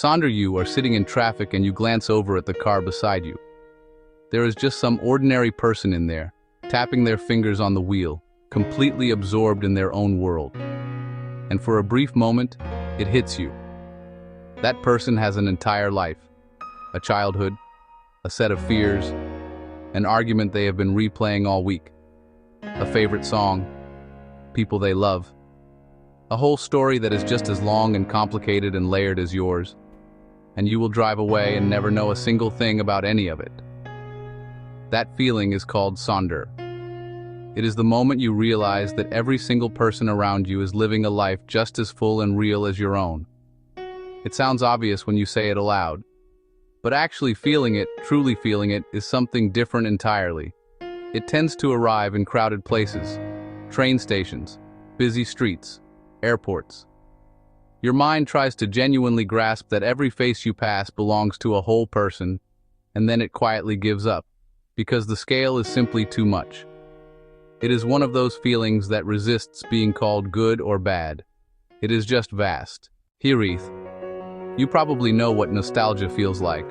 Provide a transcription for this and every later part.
Sonder, you are sitting in traffic and you glance over at the car beside you. There is just some ordinary person in there, tapping their fingers on the wheel, completely absorbed in their own world. And for a brief moment, it hits you. That person has an entire life, a childhood, a set of fears, an argument they have been replaying all week, a favorite song, people they love, a whole story that is just as long and complicated and layered as yours, and you will drive away and never know a single thing about any of it. That feeling is called Sonder. It is the moment you realize that every single person around you is living a life just as full and real as your own. It sounds obvious when you say it aloud, but actually feeling it, truly feeling it, is something different entirely. It tends to arrive in crowded places, train stations, busy streets, airports. Your mind tries to genuinely grasp that every face you pass belongs to a whole person, and then it quietly gives up, because the scale is simply too much. It is one of those feelings that resists being called good or bad. It is just vast. Hirith. You probably know what nostalgia feels like.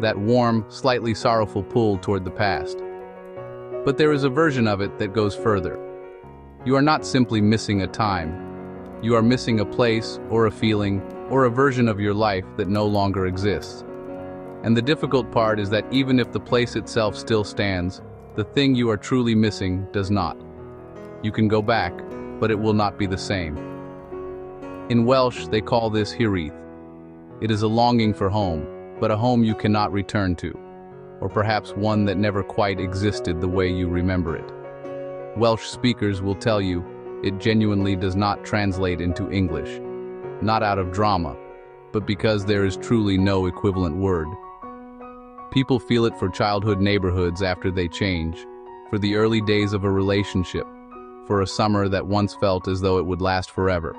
That warm, slightly sorrowful pull toward the past. But there is a version of it that goes further. You are not simply missing a time. You are missing a place, or a feeling, or a version of your life that no longer exists. And the difficult part is that even if the place itself still stands, the thing you are truly missing does not. You can go back, but it will not be the same. In Welsh, they call this Hirith. It is a longing for home, but a home you cannot return to, or perhaps one that never quite existed the way you remember it. Welsh speakers will tell you it genuinely does not translate into English, not out of drama, but because there is truly no equivalent word. People feel it for childhood neighborhoods after they change, for the early days of a relationship, for a summer that once felt as though it would last forever.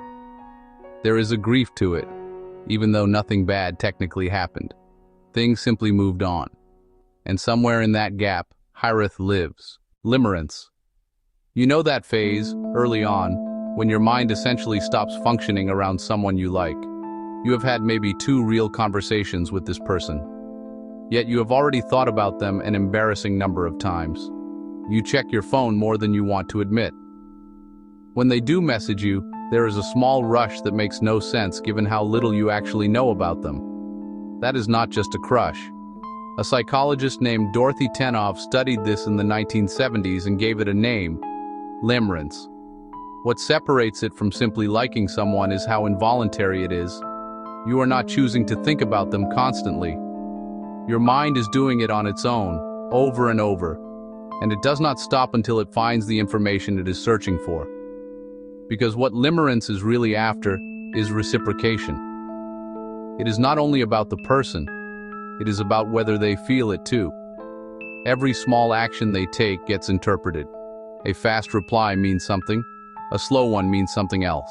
There is a grief to it, even though nothing bad technically happened. Things simply moved on. And somewhere in that gap, Hirith lives. Limerence. You know that phase, early on, when your mind essentially stops functioning around someone you like. You have had maybe 2 real conversations with this person. Yet you have already thought about them an embarrassing number of times. You check your phone more than you want to admit. When they do message you, there is a small rush that makes no sense given how little you actually know about them. That is not just a crush. A psychologist named Dorothy Tennov studied this in the 1970s and gave it a name: limerence. What separates it from simply liking someone is how involuntary it is. You are not choosing to think about them constantly. Your mind is doing it on its own, over and over, and it does not stop until it finds the information it is searching for. Because what limerence is really after is reciprocation. It is not only about the person, it is about whether they feel it too. Every small action they take gets interpreted. A fast reply means something, a slow one means something else.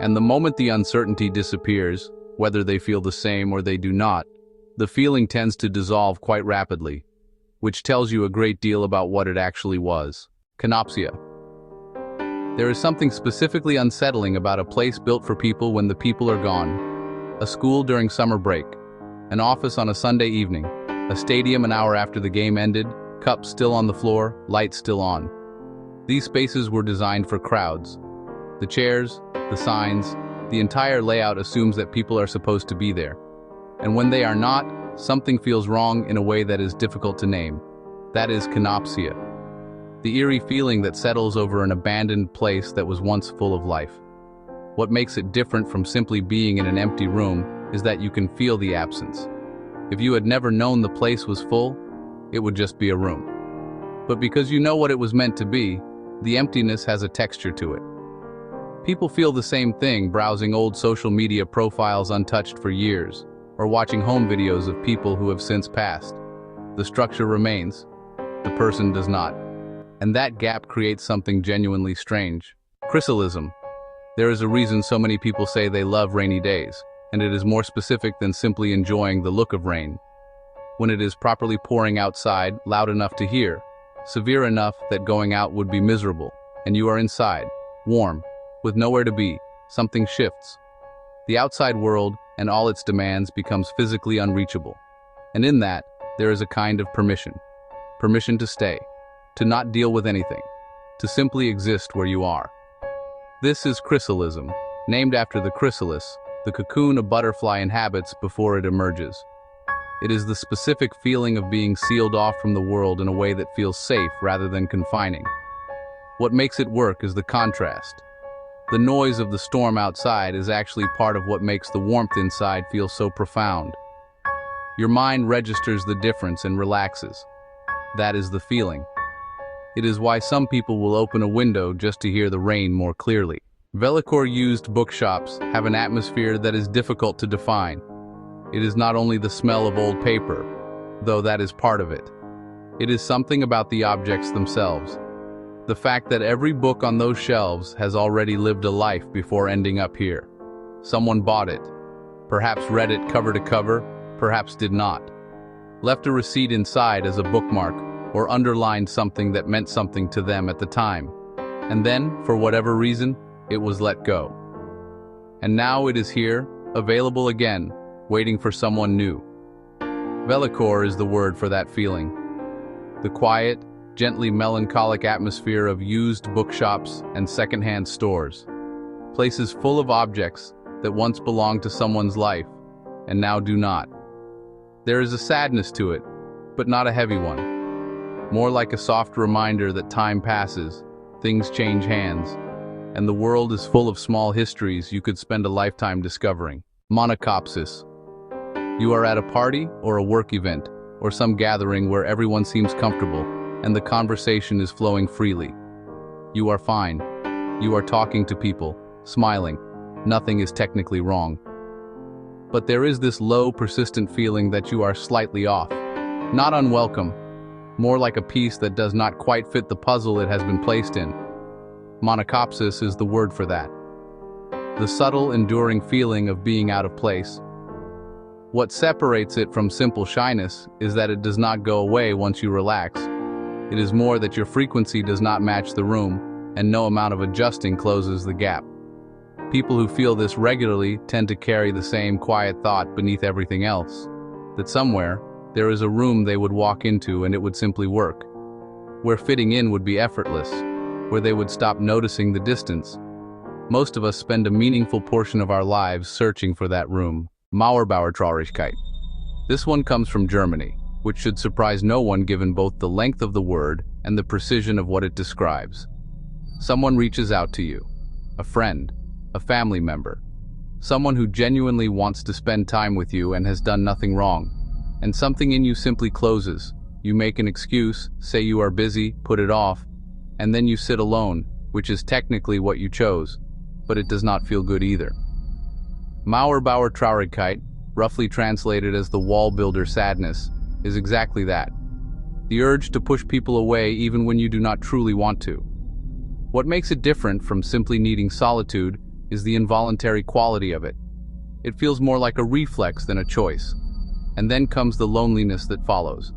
And the moment the uncertainty disappears, whether they feel the same or they do not, the feeling tends to dissolve quite rapidly, which tells you a great deal about what it actually was. Canopsia. There is something specifically unsettling about a place built for people when the people are gone. A school during summer break, an office on a Sunday evening, a stadium an hour after the game ended, cups still on the floor, lights still on. These spaces were designed for crowds. The chairs, the signs, the entire layout assumes that people are supposed to be there. And when they are not, something feels wrong in a way that is difficult to name. That is canopsia. The eerie feeling that settles over an abandoned place that was once full of life. What makes it different from simply being in an empty room is that you can feel the absence. If you had never known the place was full, it would just be a room. But because you know what it was meant to be, the emptiness has a texture to it. People feel the same thing browsing old social media profiles untouched for years, or watching home videos of people who have since passed. The structure remains, the person does not. And that gap creates something genuinely strange. Chrysalism. There is a reason so many people say they love rainy days, and it is more specific than simply enjoying the look of rain. When it is properly pouring outside, loud enough to hear, severe enough that going out would be miserable, and you are inside, warm, with nowhere to be, something shifts. The outside world, and all its demands becomes physically unreachable. And in that, there is a kind of permission. Permission to stay, to not deal with anything, to simply exist where you are. This is chrysalism, named after the chrysalis, the cocoon a butterfly inhabits before it emerges. It is the specific feeling of being sealed off from the world in a way that feels safe rather than confining. What makes it work is the contrast. The noise of the storm outside is actually part of what makes the warmth inside feel so profound. Your mind registers the difference and relaxes. That is the feeling. It is why some people will open a window just to hear the rain more clearly. Velicore-used bookshops have an atmosphere that is difficult to define. It is not only the smell of old paper, though that is part of it. It is something about the objects themselves. The fact that every book on those shelves has already lived a life before ending up here. Someone bought it, perhaps read it cover to cover, perhaps did not. Left a receipt inside as a bookmark, or underlined something that meant something to them at the time. And then, for whatever reason, it was let go. And now it is here, available again, waiting for someone new. Velicore is the word for that feeling. The quiet, gently melancholic atmosphere of used bookshops and secondhand stores. Places full of objects that once belonged to someone's life, and now do not. There is a sadness to it, but not a heavy one. More like a soft reminder that time passes, things change hands, and the world is full of small histories you could spend a lifetime discovering. Monachopsis. You are at a party or a work event, or some gathering where everyone seems comfortable, and the conversation is flowing freely. You are fine. You are talking to people, smiling. Nothing is technically wrong. But there is this low, persistent feeling that you are slightly off. Not unwelcome, more like a piece that does not quite fit the puzzle it has been placed in. Monachopsis is the word for that. The subtle, enduring feeling of being out of place. What separates it from simple shyness is that it does not go away once you relax. It is more that your frequency does not match the room, and no amount of adjusting closes the gap. People who feel this regularly tend to carry the same quiet thought beneath everything else, that somewhere, there is a room they would walk into and it would simply work, where fitting in would be effortless, where they would stop noticing the distance. Most of us spend a meaningful portion of our lives searching for that room. Mauerbauertraurigkeit. This one comes from Germany, which should surprise no one given both the length of the word and the precision of what it describes. Someone reaches out to you, a friend, a family member, someone who genuinely wants to spend time with you and has done nothing wrong, and something in you simply closes. You make an excuse, say you are busy, put it off, and then you sit alone, which is technically what you chose, but it does not feel good either. Mauerbauertraurigkeit, roughly translated as the wall builder sadness, is exactly that. The urge to push people away even when you do not truly want to. What makes it different from simply needing solitude is the involuntary quality of it. It feels more like a reflex than a choice. And then comes the loneliness that follows.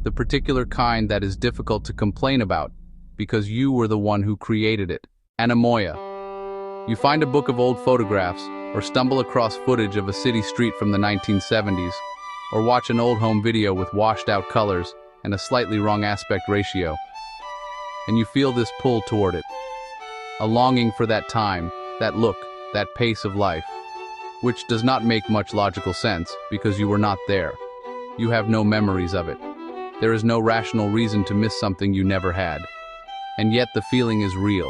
The particular kind that is difficult to complain about because you were the one who created it. Anemoia. You find a book of old photographs, or stumble across footage of a city street from the 1970s, or watch an old home video with washed-out colors and a slightly wrong aspect ratio. And you feel this pull toward it. A longing for that time, that look, that pace of life, which does not make much logical sense because you were not there. You have no memories of it. There is no rational reason to miss something you never had. And yet the feeling is real.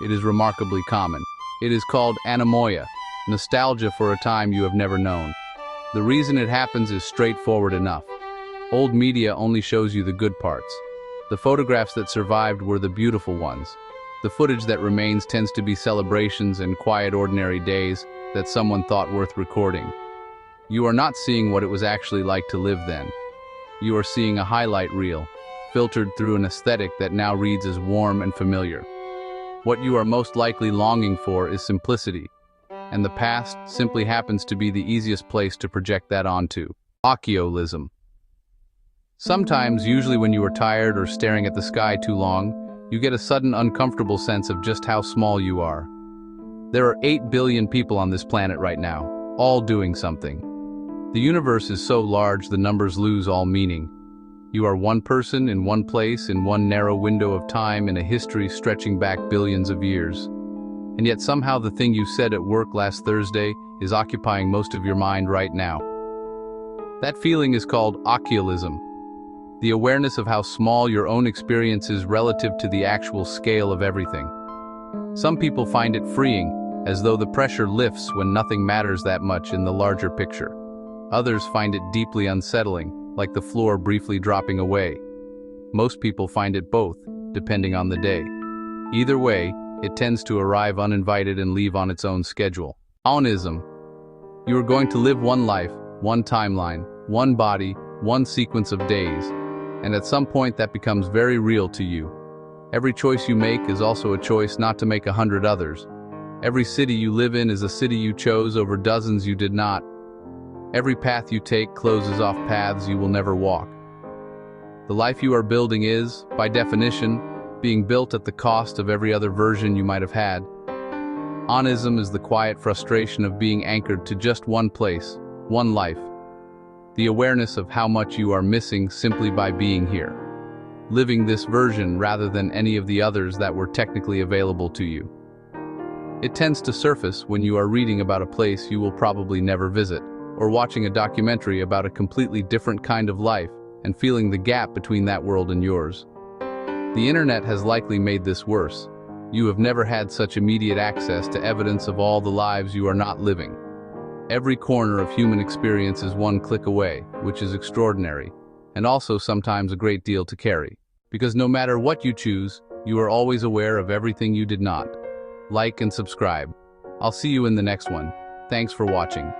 It is remarkably common. It is called anemoia, nostalgia for a time you have never known. The reason it happens is straightforward enough. Old media only shows you the good parts. The photographs that survived were the beautiful ones. The footage that remains tends to be celebrations and quiet ordinary days that someone thought worth recording. You are not seeing what it was actually like to live then. You are seeing a highlight reel, filtered through an aesthetic that now reads as warm and familiar. What you are most likely longing for is simplicity, and the past simply happens to be the easiest place to project that onto. Ociolism. Sometimes, usually when you are tired or staring at the sky too long, you get a sudden uncomfortable sense of just how small you are. There are 8 billion people on this planet right now. all doing something. The universe is so large the numbers lose all meaning. You are one person in one place in one narrow window of time in a history stretching back billions of years. And yet somehow the thing you said at work last Thursday is occupying most of your mind right now. That feeling is called occultism, the awareness of how small your own experience is relative to the actual scale of everything. Some people find it freeing, as though the pressure lifts when nothing matters that much in the larger picture. Others find it deeply unsettling, like the floor briefly dropping away. Most people find it both, depending on the day. Either way, it tends to arrive uninvited and leave on its own schedule. Onism. You are going to live one life, one timeline, one body, one sequence of days, and at some point that becomes very real to you. Every choice you make is also a choice not to make 100 others. Every city you live in is a city you chose over dozens you did not. Every path you take closes off paths you will never walk. The life you are building is, by definition, being built at the cost of every other version you might have had. Onism is the quiet frustration of being anchored to just one place, one life. The awareness of how much you are missing simply by being here. Living this version rather than any of the others that were technically available to you. It tends to surface when you are reading about a place you will probably never visit, or watching a documentary about a completely different kind of life and feeling the gap between that world and yours. The internet has likely made this worse. You have never had such immediate access to evidence of all the lives you are not living. Every corner of human experience is one click away, which is extraordinary, and also sometimes a great deal to carry. Because no matter what you choose, you are always aware of everything you did not. Like and subscribe. I'll see you in the next one. Thanks for watching.